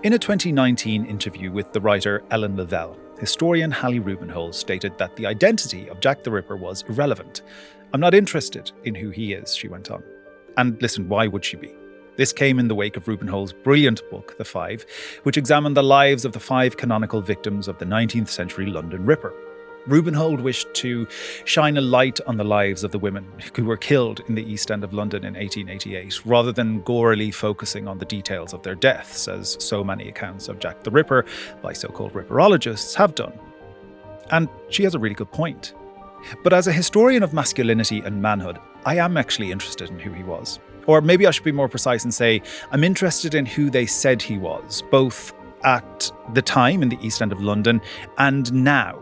In a 2019 interview with the writer Ellen Lavelle, historian Hallie Rubenhold stated that the identity of Jack the Ripper was irrelevant. "I'm not interested in who he is," she went on. And listen, why would she be? This came in the wake of Rubenhold's brilliant book, The Five, which examined the lives of the 5 canonical victims of the 19th century London Ripper. Rubenhold wished to shine a light on the lives of the women who were killed in the East End of London in 1888, rather than gorily focusing on the details of their deaths, as so many accounts of Jack the Ripper by so-called ripperologists have done. And she has a really good point. But as a historian of masculinity and manhood, I am actually interested in who he was. Or maybe I should be more precise and say I'm interested in who they said he was, both at the time in the East End of London and now.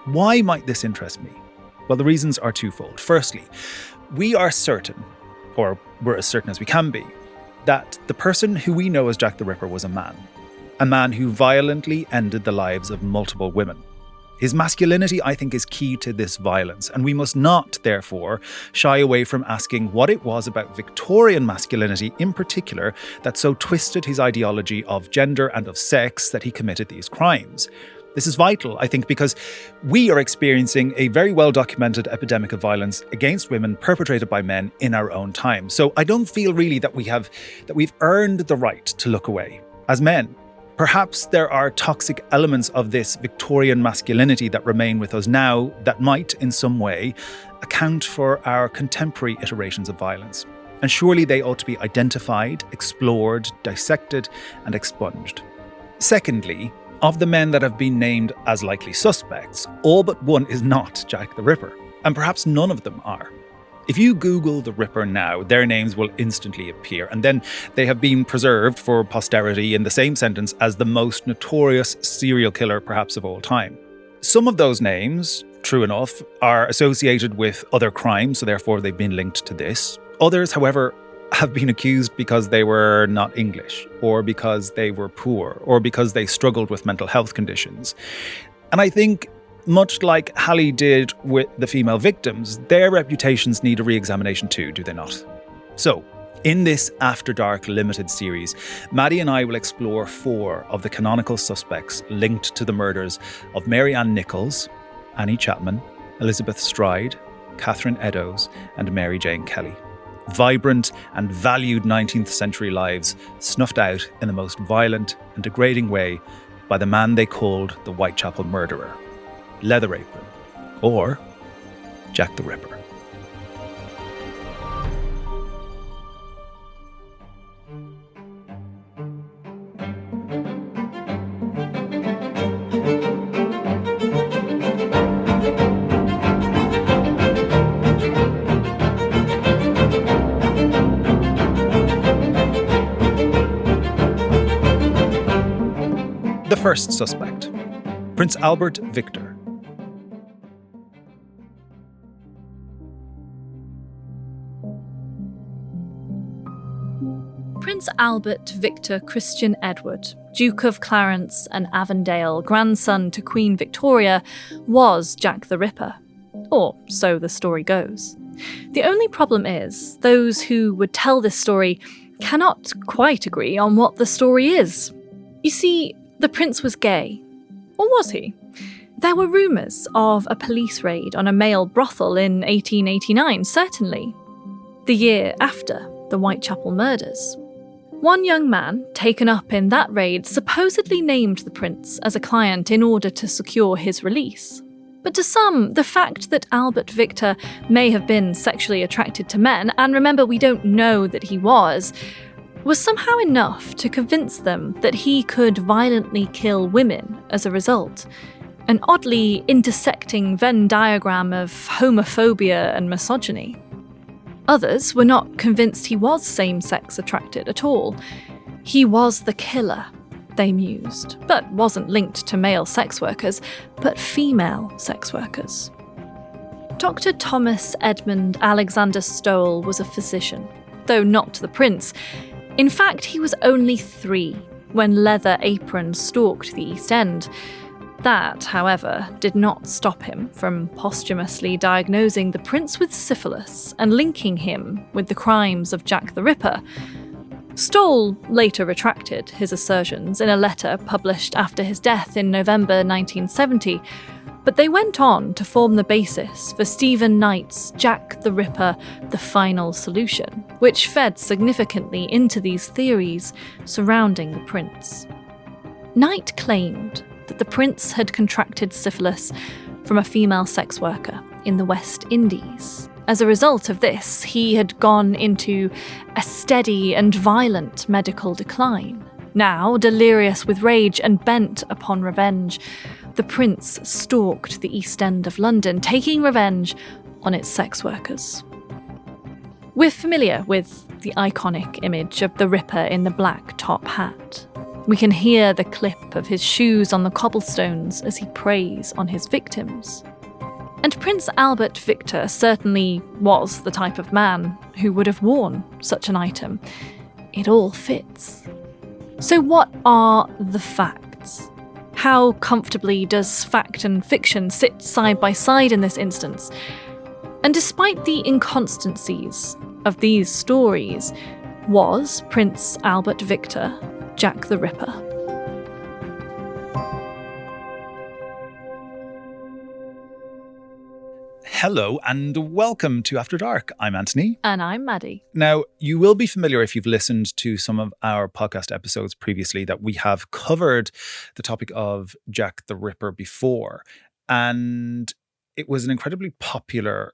Why might this interest me? Well, the reasons are twofold. Firstly, we are certain, or we're as certain as we can be, that the person who we know as Jack the Ripper was a man who violently ended the lives of multiple women. His masculinity, I think, is key to this violence, and we must not, therefore, shy away from asking what it was about Victorian masculinity in particular that so twisted his ideology of gender and of sex that he committed these crimes. This is vital, I think, because we are experiencing a very well-documented epidemic of violence against women perpetrated by men in our own time. So I don't feel really that we've earned the right to look away as men. Perhaps there are toxic elements of this Victorian masculinity that remain with us now that might, in some way, account for our contemporary iterations of violence. And surely they ought to be identified, explored, dissected, and expunged. Secondly, of the men that have been named as likely suspects, all but one is not Jack the Ripper, and perhaps none of them are. If you Google the Ripper now, their names will instantly appear, and then they have been preserved for posterity in the same sentence as the most notorious serial killer perhaps of all time. Some of those names, true enough, are associated with other crimes, so therefore they've been linked to this. Others, however, have been accused because they were not English, or because they were poor, or because they struggled with mental health conditions. And I think, much like Hallie did with the female victims, their reputations need a re-examination too, do they not? So, in this After Dark limited series, Maddy and I will explore 4 of the canonical suspects linked to the murders of Mary Ann Nichols, Annie Chapman, Elizabeth Stride, Catherine Eddowes, and Mary Jane Kelly. Vibrant and valued 19th century lives snuffed out in the most violent and degrading way by the man they called the Whitechapel murderer, Leather Apron, or Jack the Ripper. The first suspect, Prince Albert Victor. Prince Albert Victor Christian Edward, Duke of Clarence and Avondale, grandson to Queen Victoria, was Jack the Ripper. Or so the story goes. The only problem is, those who would tell this story cannot quite agree on what the story is. You see, the prince was gay. Or was he? There were rumours of a police raid on a male brothel in 1889, certainly. The year after the Whitechapel murders. One young man, taken up in that raid, supposedly named the prince as a client in order to secure his release. But to some, the fact that Albert Victor may have been sexually attracted to men, and remember we don't know that he was somehow enough to convince them that he could violently kill women as a result. An oddly intersecting Venn diagram of homophobia and misogyny. Others were not convinced he was same-sex attracted at all. He was the killer, they mused, but wasn't linked to male sex workers, but female sex workers. Dr. Thomas Edmund Alexander Stowell was a physician, though not the prince. In fact, he was only 3 when Leather Apron stalked the East End. That, however, did not stop him from posthumously diagnosing the prince with syphilis and linking him with the crimes of Jack the Ripper. Stoll later retracted his assertions in a letter published after his death in November 1970, but they went on to form the basis for Stephen Knight's Jack the Ripper, the Final Solution, which fed significantly into these theories surrounding the prince. Knight claimed that the prince had contracted syphilis from a female sex worker in the West Indies. As a result of this, he had gone into a steady and violent medical decline. Now, delirious with rage and bent upon revenge, the prince stalked the East End of London, taking revenge on its sex workers. We're familiar with the iconic image of the Ripper in the black top hat. We can hear the clip of his shoes on the cobblestones as he preys on his victims. And Prince Albert Victor certainly was the type of man who would have worn such an item. It all fits. So what are the facts? How comfortably does fact and fiction sit side by side in this instance? And despite the inconsistencies of these stories, was Prince Albert Victor Jack the Ripper? Hello and welcome to After Dark. I'm Anthony. And I'm Maddy. Now, you will be familiar if you've listened to some of our podcast episodes previously that we have covered the topic of Jack the Ripper before. And it was an incredibly popular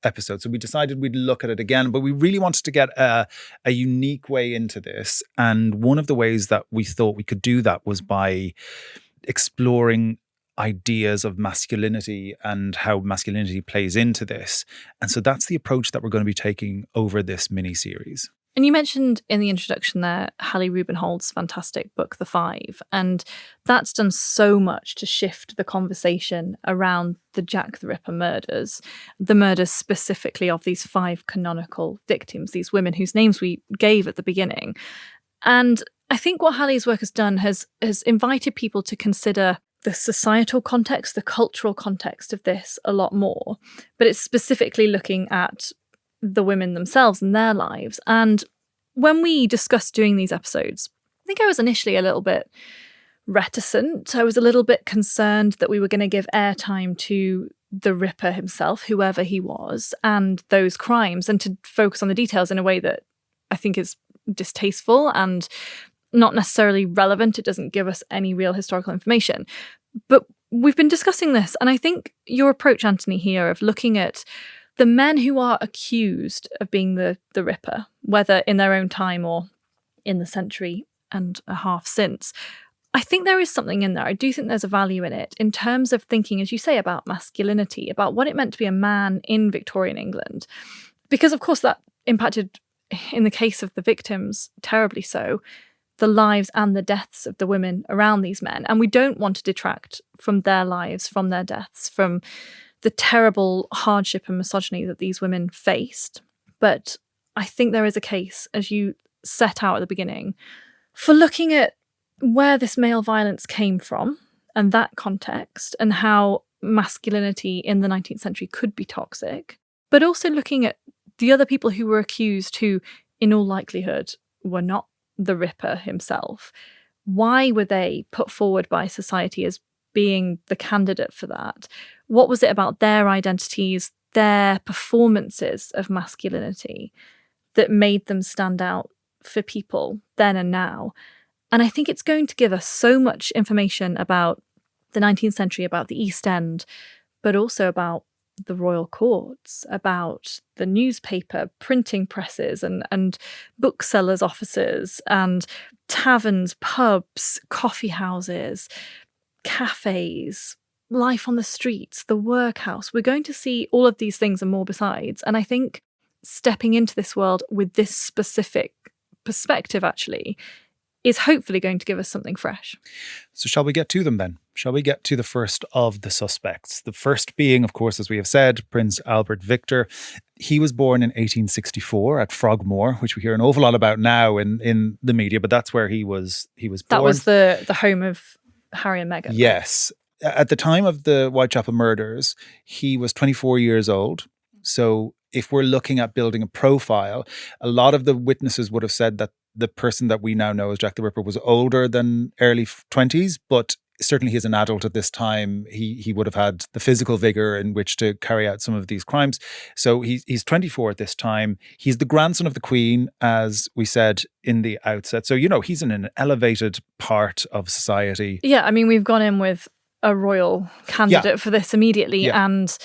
episode. So we decided we'd look at it again, but we really wanted to get a unique way into this. And one of the ways that we thought we could do that was by exploring ideas of masculinity and how masculinity plays into this. And so that's the approach that we're going to be taking over this mini-series. And you mentioned in the introduction there, Hallie Rubenhold's fantastic book, The Five, and that's done so much to shift the conversation around the Jack the Ripper murders, the murders specifically of these five canonical victims, these women whose names we gave at the beginning. And I think what Hallie's work has done has invited people to consider the societal context, the cultural context of this a lot more, but it's specifically looking at the women themselves and their lives. And when we discussed doing these episodes, I think I was initially a little bit reticent. I was a little bit concerned that we were going to give airtime to the Ripper himself, whoever he was, and those crimes, and to focus on the details in a way that I think is distasteful and not necessarily relevant. It doesn't give us any real historical information. But we've been discussing this, and I think your approach, Anthony, here of looking at the men who are accused of being the Ripper, whether in their own time or in the century and a half since, I think there is something in there. I do think there's a value in it in terms of thinking, as you say, about masculinity, about what it meant to be a man in Victorian England. Because, of course, that impacted, in the case of the victims, terribly so, the lives and the deaths of the women around these men. And we don't want to detract from their lives, from their deaths, from the terrible hardship and misogyny that these women faced. But I think there is a case, as you set out at the beginning, for looking at where this male violence came from and that context and how masculinity in the 19th century could be toxic, but also looking at the other people who were accused who, in all likelihood, were not the Ripper himself. Why were they put forward by society as being the candidate for that? What was it about their identities, their performances of masculinity that made them stand out for people then and now? And I think it's going to give us so much information about the 19th century, about the East End, but also about the royal courts, about the newspaper printing presses and booksellers' offices and taverns, pubs, coffee houses, cafes, life on the streets, the workhouse. We're going to see all of these things and more besides. And I think stepping into this world with this specific perspective actually is hopefully going to give us something fresh. So shall we get to them then? Shall we get to the first of the suspects? The first being, of course, as we have said, Prince Albert Victor. He was born in 1864 at Frogmore, which we hear an awful lot about now in the media, but that's where he was born. That was the home of Harry and Meghan. Yes. At the time of the Whitechapel murders, he was 24 years old. So if we're looking at building a profile, a lot of the witnesses would have said that the person that we now know as Jack the Ripper was older than early 20s, but certainly he's an adult at this time. He would have had the physical vigor in which to carry out some of these crimes. So he's 24 at this time. He's the grandson of the Queen, as we said in the outset. So, he's in an elevated part of society. Yeah, I mean, we've gone in with a royal candidate for this immediately. Yeah. And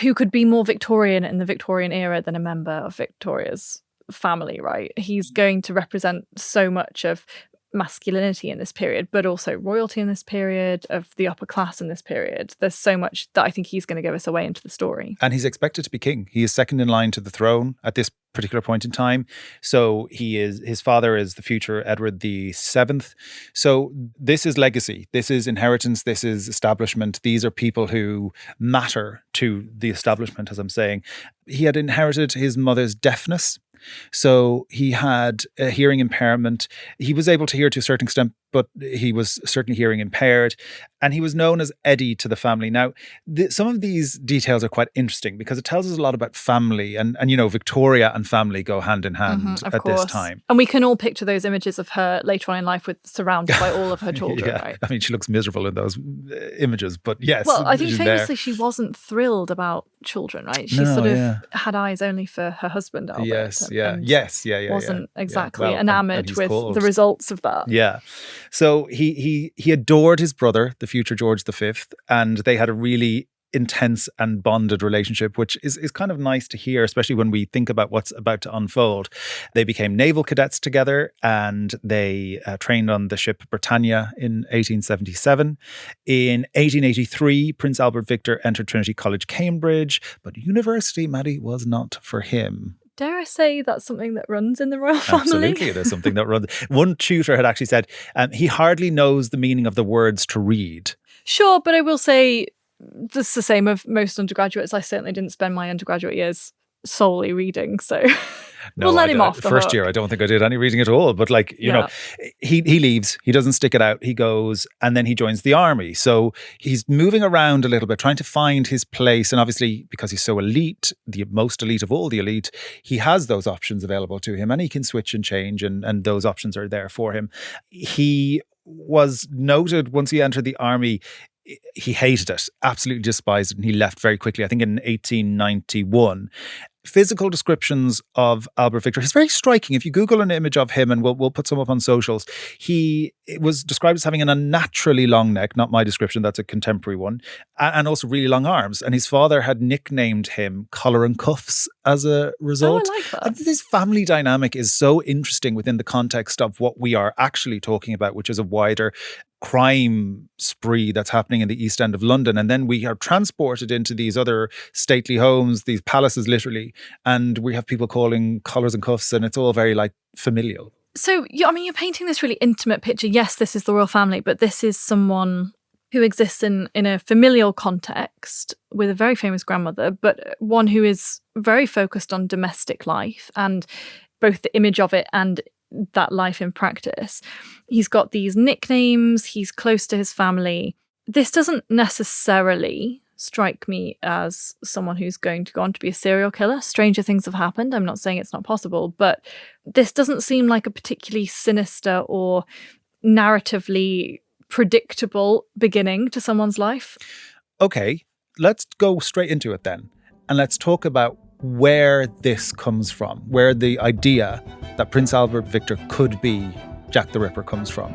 who could be more Victorian in the Victorian era than a member of Victoria's family, right? He's going to represent so much of masculinity in this period, but also royalty in this period, of the upper class in this period. There's so much that I think he's going to give us away into the story. And he's expected to be king. He is second in line to the throne at this particular point in time. So his father is the future Edward VII. So this is legacy. This is inheritance. This is establishment. These are people who matter to the establishment, as I'm saying. He had inherited his mother's deafness. So he had a hearing impairment. He was able to hear to a certain extent, but he was certainly hearing impaired. And he was known as Eddie to the family. Now, some of these details are quite interesting because it tells us a lot about family. And Victoria and family go hand in hand at this time. And we can all picture those images of her later on in life surrounded by all of her children, right? I mean, she looks miserable in those images, but yes. Well, I think famously she wasn't thrilled about children, right? She had eyes only for her husband, Albert. Yes. Wasn't exactly enamoured with the results of that. Yeah. So he adored his brother, the future George V, and they had a really intense and bonded relationship, which is kind of nice to hear, especially when we think about what's about to unfold. They became naval cadets together and they trained on the ship Britannia in 1877. In 1883, Prince Albert Victor entered Trinity College, Cambridge, but university, Maddy, was not for him. Dare I say that's something that runs in the royal family? Absolutely, it is something that runs. One tutor had actually said he hardly knows the meaning of the words to read. Sure, but I will say this is the same of most undergraduates. I certainly didn't spend my undergraduate years solely reading, so we'll let him off the first hook. Year I don't think I did any reading at all, but he leaves, he doesn't stick it out, he goes and then he joins the army. So he's moving around a little bit trying to find his place, and obviously because he's so elite, the most elite of all the elite, he has those options available to him and he can switch and change, and those options are there for him. He was noted once he entered the army. He hated it, absolutely despised it, and he left very quickly, I think in 1891. Physical descriptions of Albert Victor, he's very striking. If you Google an image of him, and we'll put some up on socials, he was described as having an unnaturally long neck, not my description, that's a contemporary one, and also really long arms. And his father had nicknamed him Collar and Cuffs as a result. Oh, I like that. And this family dynamic is so interesting within the context of what we are actually talking about, which is a wider crime spree that's happening in the East End of London. And then we are transported into these other stately homes, these palaces literally, and we have people calling collars and cuffs, and it's all very familial. So, you're painting this really intimate picture. Yes, this is the royal family, but this is someone who exists in a familial context with a very famous grandmother, but one who is very focused on domestic life and both the image of it and that life in practice. He's got these nicknames, he's close to his family. This doesn't necessarily strike me as someone who's going to go on to be a serial killer. Stranger things have happened. I'm not saying it's not possible, but this doesn't seem like a particularly sinister or narratively predictable beginning to someone's life. Okay, let's go straight into it then. And let's talk about where this comes from, where the idea that Prince Albert Victor could be Jack the Ripper comes from.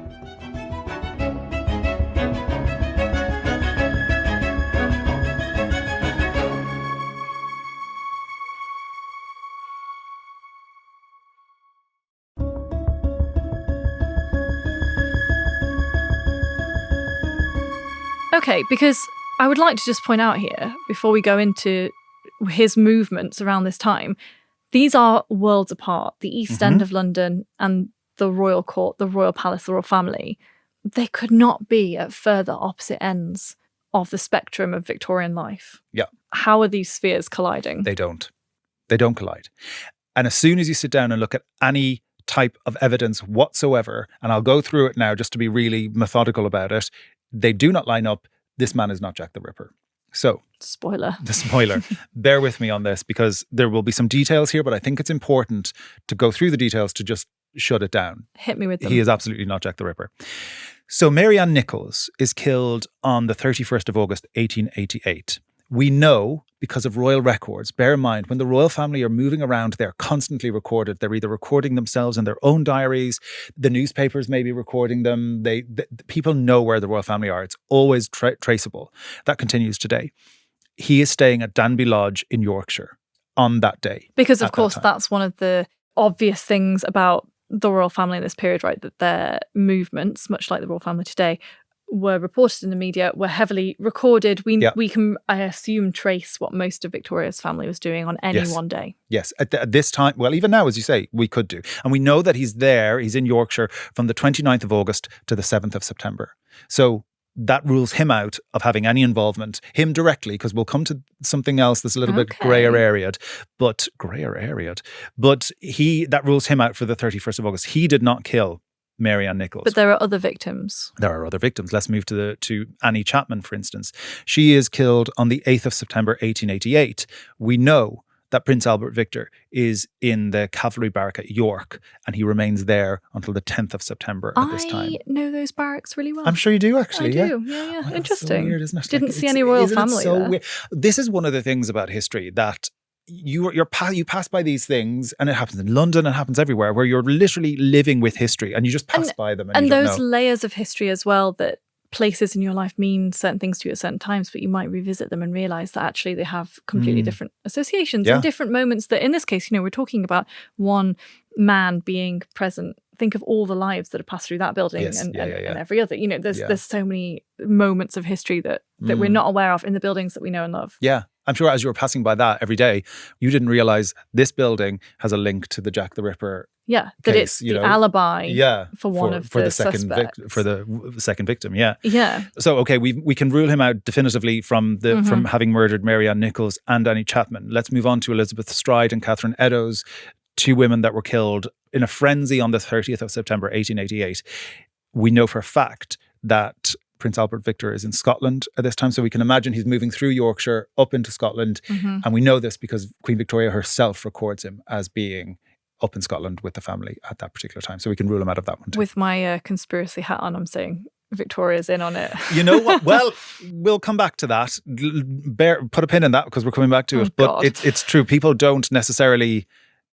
Okay, because I would like to just point out here, before we go into his movements around this time, these are worlds apart. The East End of London and the royal court, the royal palace, the royal family, they could not be at further opposite ends of the spectrum of Victorian life. Yeah. How are these spheres colliding? They don't collide. And as soon as you sit down and look at any type of evidence whatsoever, and I'll go through it now just to be really methodical about it, they do not line up. This man is not Jack the Ripper. So, the spoiler. Bear with me on this because there will be some details here, but I think it's important to go through the details to just shut it down. Hit me with them. He is absolutely not Jack the Ripper. So Mary Ann Nichols is killed on the 31st of August, 1888. We know because of royal records. Bear in mind, when the royal family are moving around, they're constantly recorded. They're either recording themselves in their own diaries. The newspapers may be recording them. People know where the royal family are. It's always traceable. That continues today. He is staying at Danby Lodge in Yorkshire on that day. Because, of course, that's one of the obvious things about the royal family in this period, right? That their movements, much like the royal family today, were reported in the media, were heavily recorded. We can, I assume, trace what most of Victoria's family was doing on any one day. Yes, at this time, well, even now, as you say, we could do. And we know that he's in Yorkshire from the 29th of August to the 7th of September. So that rules him out of having any involvement, him directly, because we'll come to something else that's a little bit grayer areaed, but that rules him out for the 31st of August. He did not kill Mary Ann Nichols. But there are other victims. Let's move to Annie Chapman, for instance. She is killed on the 8th of September, 1888. We know that Prince Albert Victor is in the cavalry barrack at York, and he remains there until the 10th of September at this time. I know those barracks really well. I'm sure you do, actually. I do. Yeah. Oh, interesting. So weird, isn't it? Didn't see any royal family so there. Weird? This is one of the things about history that you pass by these things, and it happens in London, it happens everywhere, where you're literally living with history and you just pass by them. And you don't those know. layers of history as well, that places in your life mean certain things to you at certain times, but you might revisit them and realize that actually they have completely different associations and different moments that, in this case, we're talking about one man being present. Think of all the lives that have passed through that building and every other. There's so many moments of history that we're not aware of in the buildings that we know and love. Yeah. I'm sure as you were passing by that every day, you didn't realize this building has a link to the Jack the Ripper. Yeah, that case, it's the alibi for one of the second suspects. for the second victim. Yeah. Yeah. So okay, we can rule him out definitively from having murdered Mary Ann Nichols and Annie Chapman. Let's move on to Elizabeth Stride and Catherine Eddowes, two women that were killed in a frenzy on the 30th of September, 1888. We know for a fact that Prince Albert Victor is in Scotland at this time, so we can imagine he's moving through Yorkshire up into Scotland. And we know this because Queen Victoria herself records him as being up in Scotland with the family at that particular time. So we can rule him out of that one too. With my conspiracy hat on, I'm saying Victoria's in on it. You know what? Well, we'll come back to that. Put a pin in that because we're coming back to it. But it's true. People don't necessarily...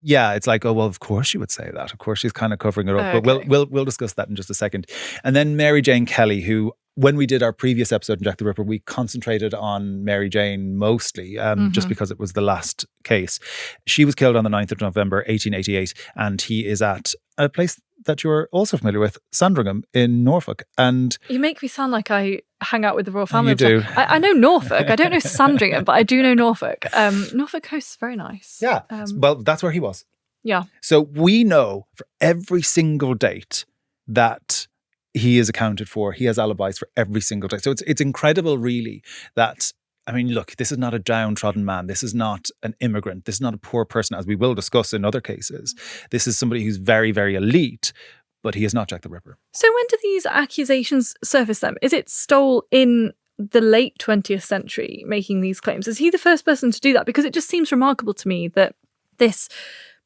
Yeah, it's like, oh, well, of course you would say that. Of course she's kind of covering it up. But we'll discuss that in just a second. And then Mary Jane Kelly, who, when we did our previous episode on Jack the Ripper, we concentrated on Mary Jane mostly, just because it was the last case. She was killed on the 9th of November, 1888, and he is at a place that you're also familiar with, Sandringham in Norfolk. And you make me sound like I hang out with the royal family. You do. I know Norfolk. I don't know Sandringham, but I do know Norfolk. Norfolk Coast is very nice. Yeah. Well, that's where he was. Yeah. So we know for every single date that he is accounted for. He has alibis for every single date. So it's incredible, really, that... I mean, look, this is not a downtrodden man. This is not an immigrant. This is not a poor person, as we will discuss in other cases. This is somebody who's very, very elite, but he is not Jack the Ripper. So when do these accusations surface then? Is it Stoll in the late 20th century making these claims? Is he the first person to do that? Because it just seems remarkable to me that this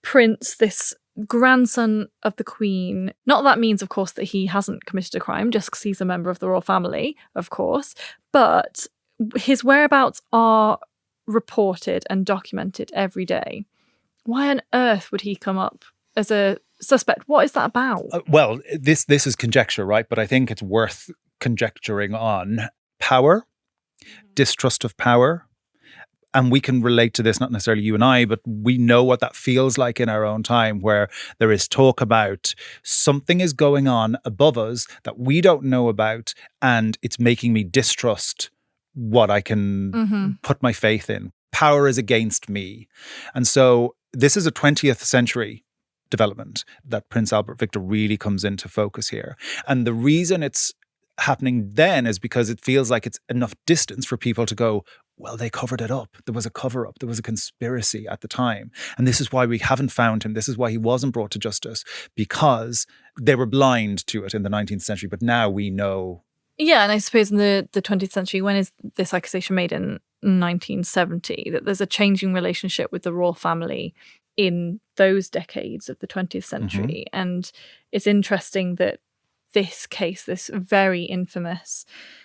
prince, this grandson of the Queen, not that means, of course, that he hasn't committed a crime, just because he's a member of the royal family, of course, but... his whereabouts are reported and documented every day. Why on earth would he come up as a suspect? What is that about? Well, this is conjecture, right? But I think it's worth conjecturing on power, distrust of power. And we can relate to this, not necessarily you and I, but we know what that feels like in our own time, where there is talk about something is going on above us that we don't know about, and it's making me distrust what I can put my faith in. Power is against me. And so this is a 20th century development that Prince Albert Victor really comes into focus here. And the reason it's happening then is because it feels like it's enough distance for people to go, well, they covered it up. There was a cover-up. There was a conspiracy at the time. And this is why we haven't found him. This is why he wasn't brought to justice, because they were blind to it in the 19th century. But now we know. Yeah, and I suppose in the 20th century, when is this accusation made? In 1970, that there's a changing relationship with the royal family in those decades of the 20th century. And it's interesting that this case, this very infamous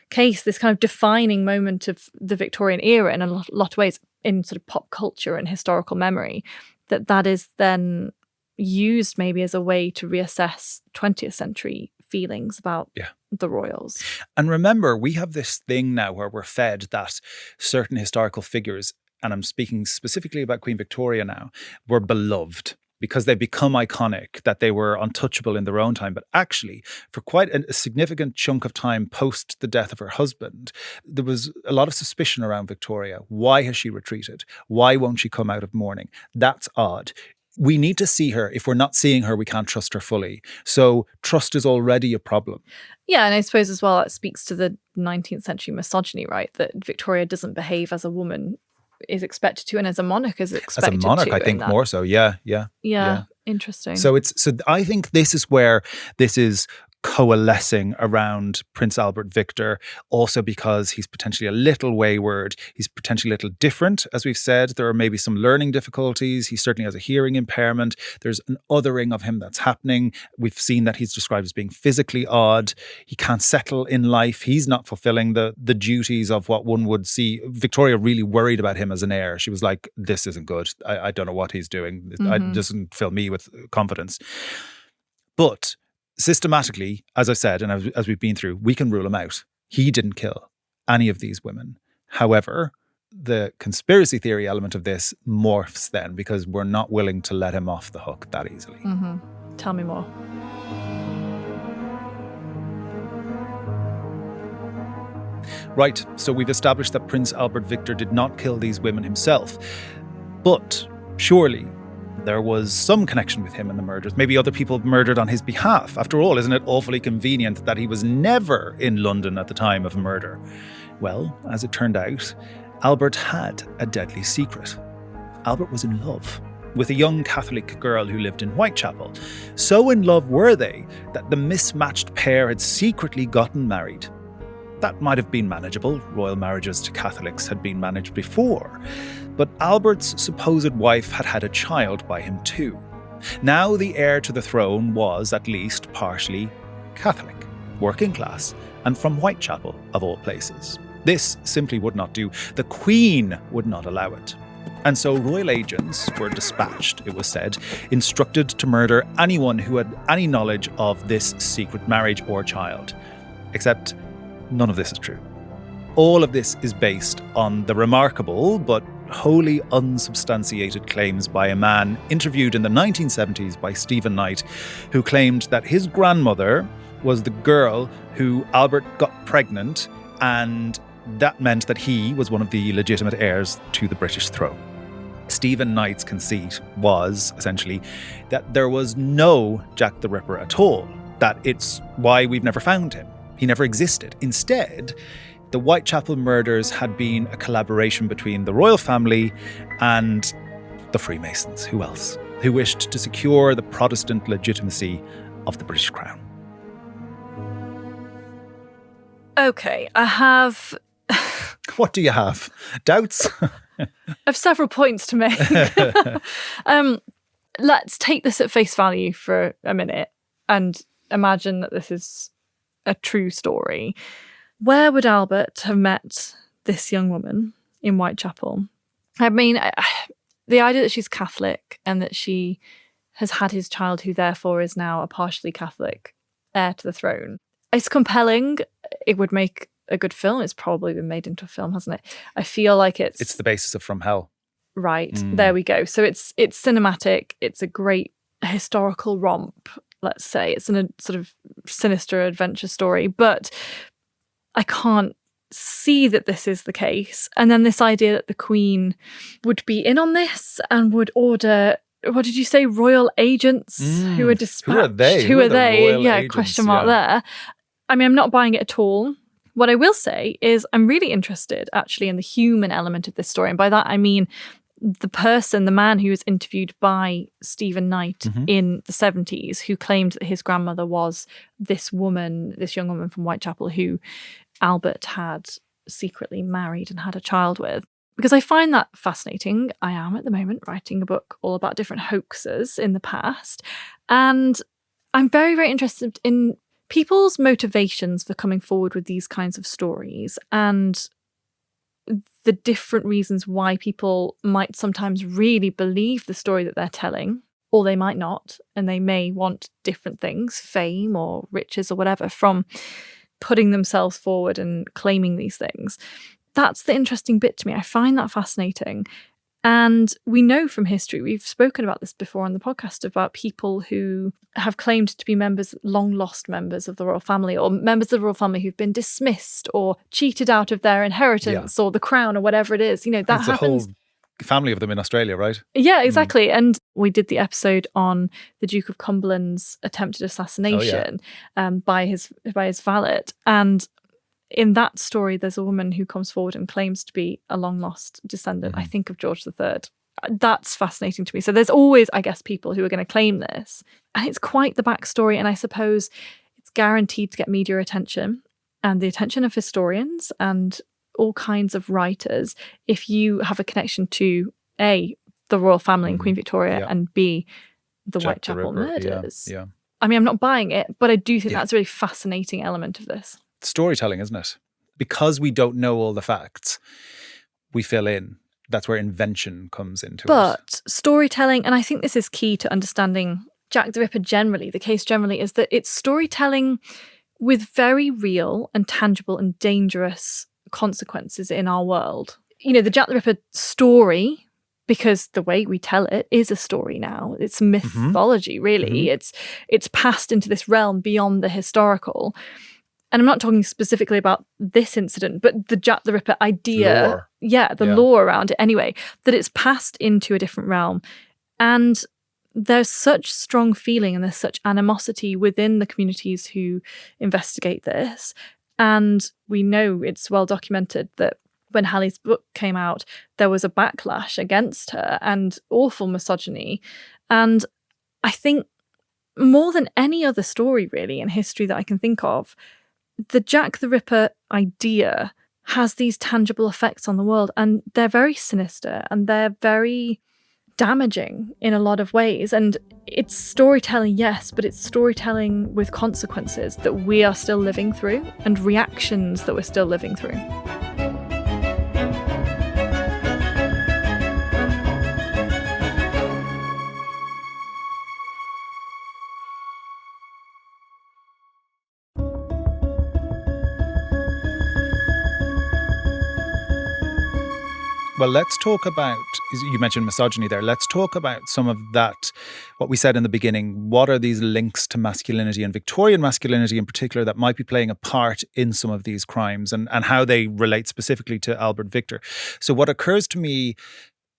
case, this kind of defining moment of the Victorian era in a lot of ways in sort of pop culture and historical memory, that is then used maybe as a way to reassess 20th century feelings about the royals. And remember, we have this thing now where we're fed that certain historical figures, and I'm speaking specifically about Queen Victoria now, were beloved because they become iconic, that they were untouchable in their own time. But actually, for quite a significant chunk of time post the death of her husband, there was a lot of suspicion around Victoria. Why has she retreated? Why won't she come out of mourning? That's odd. We need to see her. If we're not seeing her, we can't trust her fully. So trust is already a problem. Yeah, and I suppose as well, it speaks to the 19th century misogyny, right? That Victoria doesn't behave as a woman is expected to, and as a monarch is expected to. As a monarch, I think more so. Yeah. Interesting. So I think this is where this is coalescing around Prince Albert Victor, also because he's potentially a little wayward. He's potentially a little different, as we've said. There are maybe some learning difficulties. He certainly has a hearing impairment. There's an othering of him that's happening. We've seen that he's described as being physically odd. He can't settle in life. He's not fulfilling the duties of what one would see. Victoria really worried about him as an heir. She was like, this isn't good. I don't know what he's doing. It doesn't fill me with confidence. But systematically, as I said, and as we've been through, we can rule him out. He didn't kill any of these women. However, the conspiracy theory element of this morphs then because we're not willing to let him off the hook that easily. Tell me more. Right, so we've established that Prince Albert Victor did not kill these women himself. But surely there was some connection with him and the murders. Maybe other people murdered on his behalf. After all, isn't it awfully convenient that he was never in London at the time of murder? Well, as it turned out, Albert had a deadly secret. Albert was in love with a young Catholic girl who lived in Whitechapel. So in love were they that the mismatched pair had secretly gotten married. That might have been manageable. Royal marriages to Catholics had been managed before. But Albert's supposed wife had had a child by him too. Now the heir to the throne was at least partially Catholic, working class, and from Whitechapel, of all places. This simply would not do. The Queen would not allow it. And so royal agents were dispatched, it was said, instructed to murder anyone who had any knowledge of this secret marriage or child. Except none of this is true. All of this is based on the remarkable but wholly unsubstantiated claims by a man interviewed in the 1970s by Stephen Knight, who claimed that his grandmother was the girl who Albert got pregnant, and that meant that he was one of the legitimate heirs to the British throne. Stephen Knight's conceit was, essentially, that there was no Jack the Ripper at all, that it's why we've never found him. He never existed. Instead, the Whitechapel murders had been a collaboration between the royal family and the Freemasons. Who else? Who wished to secure the Protestant legitimacy of the British Crown. Okay, I have... What do you have? Doubts? I have several points to make. Let's take this at face value for a minute and imagine that this is a true story. Where would Albert have met this young woman in Whitechapel? I mean, the idea that she's Catholic and that she has had his child, who therefore is now a partially Catholic heir to the throne, it's compelling. It would make a good film. It's probably been made into a film, hasn't it? I feel like it's the basis of From Hell. Right, there we go. So it's cinematic. It's a great historical romp, let's say. It's a sort of sinister adventure story, but I can't see that this is the case. And then this idea that the Queen would be in on this and would order, what did you say, royal agents who are dispatched? Who are they? Who are they? Yeah, agents? Question mark there. I mean, I'm not buying it at all. What I will say is I'm really interested actually in the human element of this story. And by that, I mean the man who was interviewed by Stephen Knight in the 70s, who claimed that his grandmother was this young woman from Whitechapel who Albert had secretly married and had a child with. because I find that fascinating. I am at the moment writing a book all about different hoaxes in the past. And I'm very, very interested in people's motivations for coming forward with these kinds of stories and the different reasons why people might sometimes really believe the story that they're telling, or they might not, and they may want different things, fame or riches or whatever, from putting themselves forward and claiming these things. That's the interesting bit to me. I find that fascinating. And we know from history, we've spoken about this before on the podcast, about people who have claimed to be long lost members of the royal family, or members of the royal family who've been dismissed or cheated out of their inheritance or the crown or whatever it is. That There's happens. a whole family of them in Australia, right? Yeah, exactly. And we did the episode on the Duke of Cumberland's attempted assassination by his valet. And in that story, there's a woman who comes forward and claims to be a long-lost descendant, I think, of George III. That's fascinating to me. So there's always, I guess, people who are going to claim this. And it's quite the backstory. And I suppose it's guaranteed to get media attention and the attention of historians and all kinds of writers if you have a connection to, A, the royal family and Queen Victoria, and B, the Whitechapel murders. Yeah. I mean, I'm not buying it, but I do think that's a really fascinating element of this. Storytelling, isn't it? Because we don't know all the facts, we fill in. That's where invention comes into it. But storytelling, and I think this is key to understanding Jack the Ripper generally, the case generally, is that it's storytelling with very real and tangible and dangerous consequences in our world. The Jack the Ripper story, because the way we tell it is a story now. It's mythology, really. It's passed into this realm beyond the historical. And I'm not talking specifically about this incident, but the Jack the Ripper idea. Lore. The lore around it anyway, that it's passed into a different realm. And there's such strong feeling and there's such animosity within the communities who investigate this. And we know it's well documented that when Hallie's book came out, there was a backlash against her and awful misogyny. And I think more than any other story really in history that I can think of, the Jack the Ripper idea has these tangible effects on the world, and they're very sinister and they're very damaging in a lot of ways. And it's storytelling, yes, but it's storytelling with consequences that we are still living through and reactions that we're still living through. Well, let's talk about, you mentioned misogyny there. Let's talk about some of that, what we said in the beginning. What are these links to masculinity and Victorian masculinity in particular that might be playing a part in some of these crimes and how they relate specifically to Albert Victor? So what occurs to me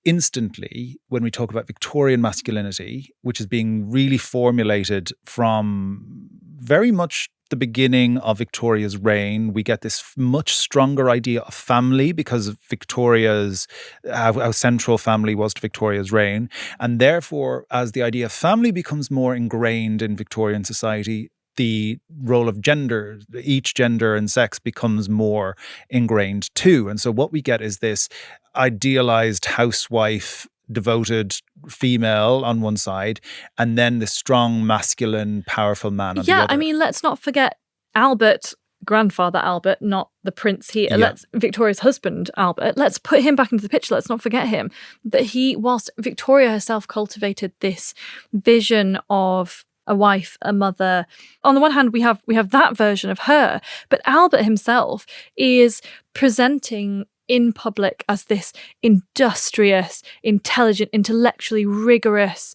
instantly when we talk about Victorian masculinity, which is being really formulated from very much the beginning of Victoria's reign, we get this much stronger idea of family because of Victoria's, how central family was to Victoria's reign. And therefore, as the idea of family becomes more ingrained in Victorian society, the role of gender, each gender and sex becomes more ingrained too. And so what we get is this idealized housewife, devoted female on one side, and then the strong, masculine, powerful man on the other. Yeah, I mean, let's not forget Albert, grandfather Albert, not the prince here. Yeah. Let's Victoria's husband, Albert. Let's put him back into the picture. Let's not forget him. That whilst Victoria herself cultivated this vision of a wife, a mother. On the one hand, we have that version of her, but Albert himself is presenting in public as this industrious, intelligent, intellectually rigorous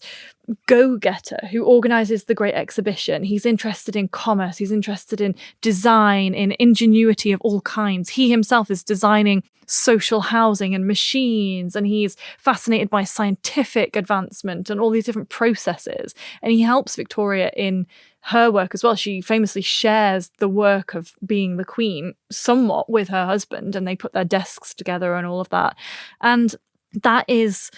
go-getter who organizes the Great Exhibition. He's interested in commerce, he's interested in design, in ingenuity of all kinds. He himself is designing social housing and machines, and he's fascinated by scientific advancement and all these different processes. And he helps Victoria in her work as well. She famously shares the work of being the queen somewhat with her husband, and they put their desks together and all of that. And that is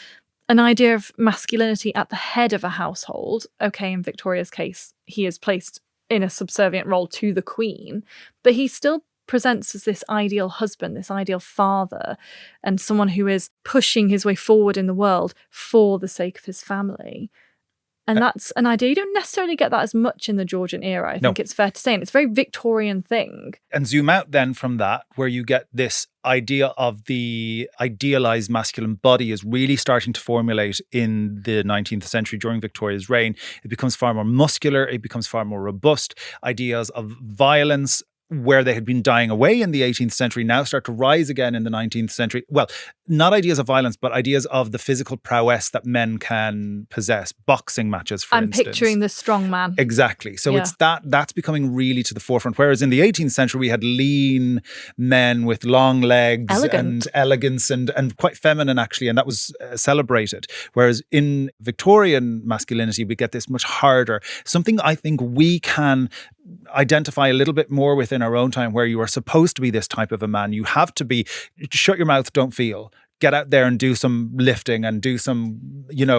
an idea of masculinity at the head of a household. Okay, in Victoria's case, he is placed in a subservient role to the queen, but he's still presents as this ideal husband, this ideal father, and someone who is pushing his way forward in the world for the sake of his family. And that's an idea. You don't necessarily get that as much in the Georgian era, I think it's fair to say. And it's a very Victorian thing. And zoom out then from that, where you get this idea of the idealized masculine body is really starting to formulate in the 19th century during Victoria's reign. It becomes far more muscular. It becomes far more robust. Ideas of violence, where they had been dying away in the 18th century, now start to rise again in the 19th century. Well, not ideas of violence, but ideas of the physical prowess that men can possess. Boxing matches, for instance. I'm picturing the strong man. Exactly. So it's that's becoming really to the forefront. Whereas in the 18th century, we had lean men with long legs and elegance and quite feminine, actually. And that was celebrated. Whereas in Victorian masculinity, we get this much harder. Something I think we can identify a little bit more within our own time, where you are supposed to be this type of a man. You have to be, shut your mouth, don't feel. Get out there and do some lifting and do some,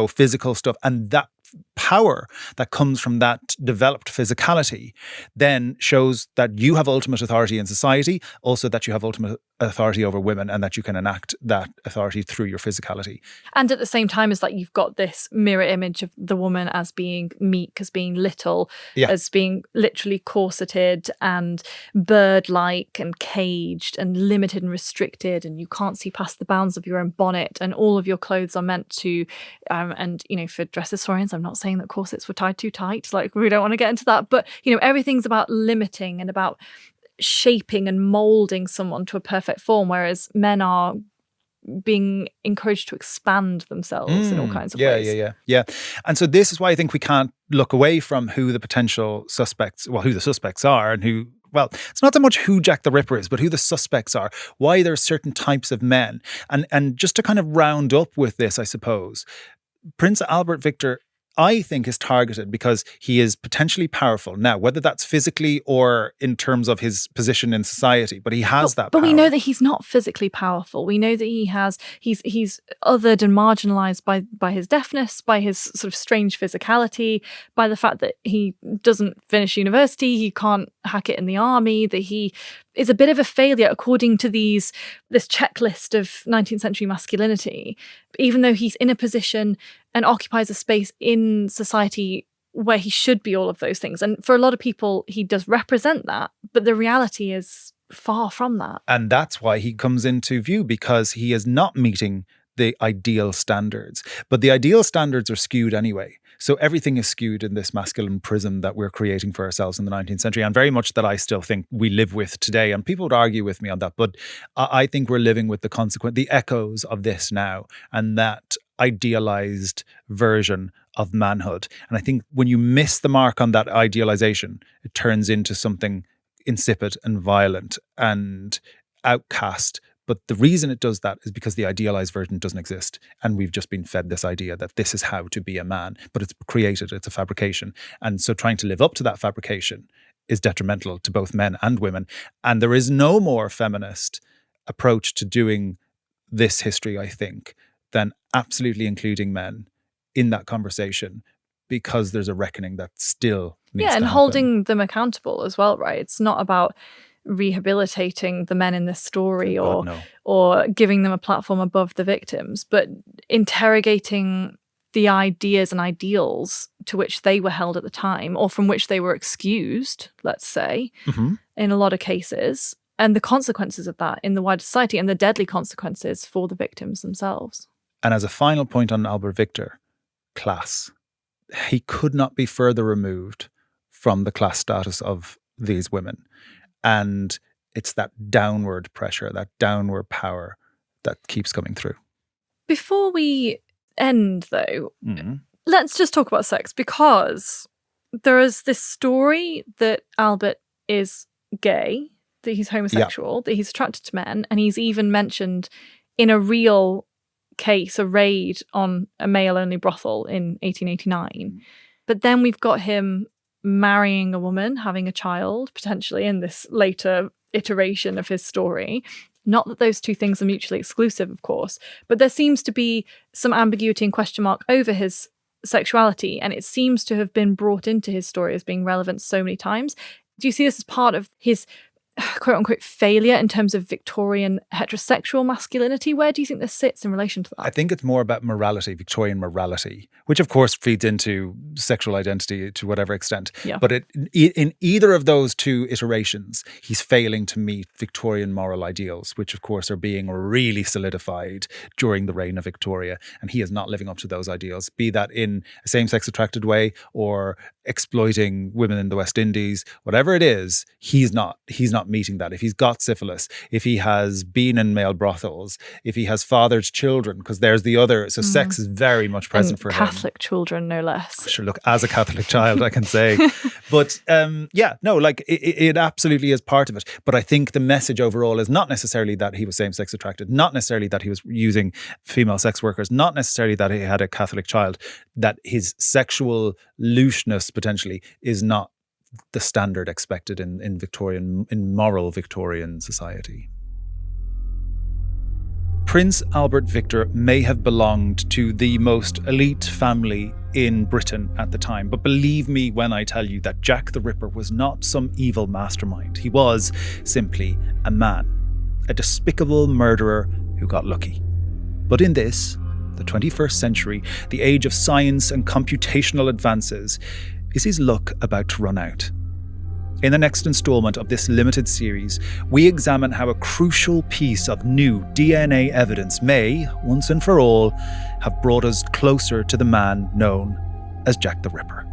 physical stuff. And that power that comes from that developed physicality then shows that you have ultimate authority in society, also that you have ultimate authority over women, and that you can enact that authority through your physicality. And at the same time, it's like you've got this mirror image of the woman as being meek, as being little, as being literally corseted and bird-like and caged and limited and restricted, and you can't see past the bounds of your own bonnet, and all of your clothes are meant to, for dress historians, I'm not saying that corsets were tied too tight, like we don't want to get into that, but everything's about limiting and about shaping and molding someone to a perfect form, whereas men are being encouraged to expand themselves in all kinds of ways. Yeah. And so this is why I think we can't look away from who the suspects are, and who, well, it's not so much who Jack the Ripper is, but who the suspects are, why there are certain types of men. And just to kind of round up with this, I suppose, Prince Albert Victor, I think, is targeted because he is potentially powerful. Now, whether that's physically or in terms of his position in society, but he has that power. But we know that he's not physically powerful. We know that he's othered and marginalized by his deafness, by his sort of strange physicality, by the fact that he doesn't finish university, he can't hack it in the army, that he is a bit of a failure according to this checklist of 19th century masculinity, even though he's in a position and occupies a space in society where he should be all of those things. And for a lot of people, he does represent that, but the reality is far from that. And that's why he comes into view, because he is not meeting the ideal standards. But the ideal standards are skewed anyway. So everything is skewed in this masculine prism that we're creating for ourselves in the 19th century, and very much that I still think we live with today. And people would argue with me on that, but I think we're living with the echoes of this now, and that idealized version of manhood. And I think when you miss the mark on that idealization, it turns into something insipid and violent and outcast. But the reason it does that is because the idealized version doesn't exist. And we've just been fed this idea that this is how to be a man, but it's created, it's a fabrication. And so trying to live up to that fabrication is detrimental to both men and women. And there is no more feminist approach to doing this history, I think, than absolutely including men in that conversation, because there's a reckoning that still needs to and happen. Holding them accountable as well, right? It's not about rehabilitating the men in this story or giving them a platform above the victims, but interrogating the ideas and ideals to which they were held at the time, or from which they were excused, let's say, in a lot of cases, and the consequences of that in the wider society, and the deadly consequences for the victims themselves. And as a final point on Albert Victor, class. He could not be further removed from the class status of these women. And it's that downward pressure, that downward power that keeps coming through. Before we end, though, let's just talk about sex, because there is this story that Albert is gay, that he's homosexual, that he's attracted to men, and he's even mentioned in a real case, a raid on a male-only brothel in 1889. But then we've got him marrying a woman, having a child, potentially, in this later iteration of his story. Not that those two things are mutually exclusive, of course, but there seems to be some ambiguity and question mark over his sexuality, and it seems to have been brought into his story as being relevant so many times. Do you see this as part of his quote unquote failure in terms of Victorian heterosexual masculinity? Where do you think this sits in relation to that? I think it's more about morality, Victorian morality, which of course feeds into sexual identity to whatever extent. Yeah. But in either of those two iterations, he's failing to meet Victorian moral ideals, which of course are being really solidified during the reign of Victoria. And he is not living up to those ideals, be that in a same-sex attracted way or exploiting women in the West Indies, whatever it is, he's not meeting that. If he's got syphilis, if he has been in male brothels, if he has fathered children, because there's the other, so sex is very much present for him. Catholic children, no less. Sure, look, as a Catholic child, I can say. But it absolutely is part of it. But I think the message overall is not necessarily that he was same-sex attracted, not necessarily that he was using female sex workers, not necessarily that he had a Catholic child, that his sexual looseness potentially is not the standard expected in moral Victorian society. Prince Albert Victor may have belonged to the most elite family in Britain at the time, but believe me when I tell you that Jack the Ripper was not some evil mastermind. He was simply a man, a despicable murderer who got lucky. But in this, the 21st century, the age of science and computational advances, is his luck about to run out? In the next installment of this limited series, we examine how a crucial piece of new DNA evidence may, once and for all, have brought us closer to the man known as Jack the Ripper.